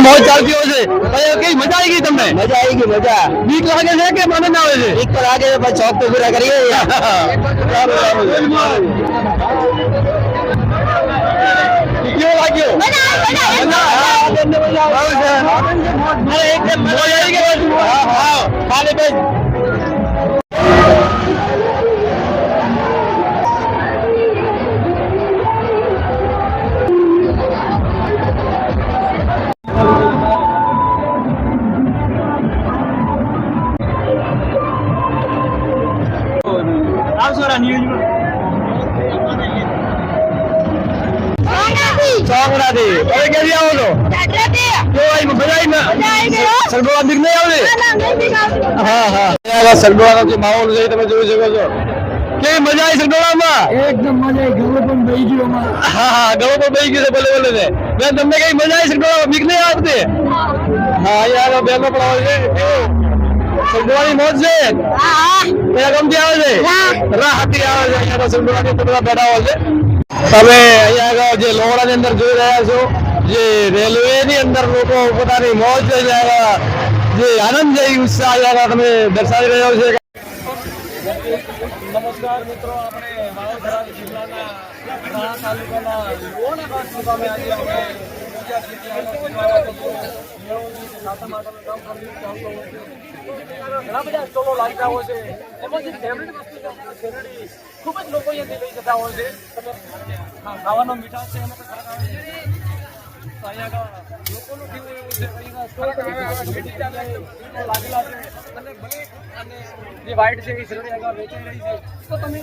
મોજ ચાલતી હોય છે કઈ મજા આવી ગઈ તમને? મજા આવી ગઈ, મજા. બીક લાગે છે કે આનંદ આવે છે? બીક તો લાગે છે પણ શોખ તો પૂરા કરીએ. કેવો લાગ્યો? ખાલી ભાઈ ચોકડાથી. હવે ક્યાંથી આવો છો? સરગવા બીક નહીં આવે? હા હા, સરગવાનો જે માહોલ છે તમે જોઈ શકો છો. કેવી મજા આવી સરગવામાં? એકદમ મજા આવી. ગળો પણ બેસી ગયો. હા હા, ગળો પણ બેસી ગયો છે. બોલે બોલે છે. બેન તમને કઈ મજા આવી સરગવામાં? બીક નહીં આવતી? હા, અહીંયા બેનો પણ આવે છે. સરગવાની મોજ છે. એના ગમતી આવે છે. રાહતી આવે છે. અહીંયા તો સરગવાની બધા બેઠા હોય છે. તમે અહીંયા આગળ જે લોહડાની અંદર જોઈ રહ્યા છો, જે રેલવે ની અંદર લોકો પોતાની મોજ જે આનંદ છે, ઉત્સાહ અહીંયા તમે દર્શાવી રહ્યો છે. નમસ્કાર મિત્રો, આપણે વાવથરા જિલ્લાના રાણા તાલુકાના લોણા ગામ મુકામે આજે અમે ઘણા બધા સ્ટોલો લાગતા હોય છે. એમાં જે ફેવરેટ વસ્તુ છે શેરડી, ખૂબ જ લોકો અહીંયાથી લઈ જતા હોય છે. ખાવાનો મીઠાશ છે એમાં તો ફરક આવે છે. અહીંયા લોકોનું કેવું એવું છે, અહીંના સ્ટોલ લાગેલા છે અને જે વાઇટ છે એ શેરડી આગળ વેચાઈ રહી છે. તો તમે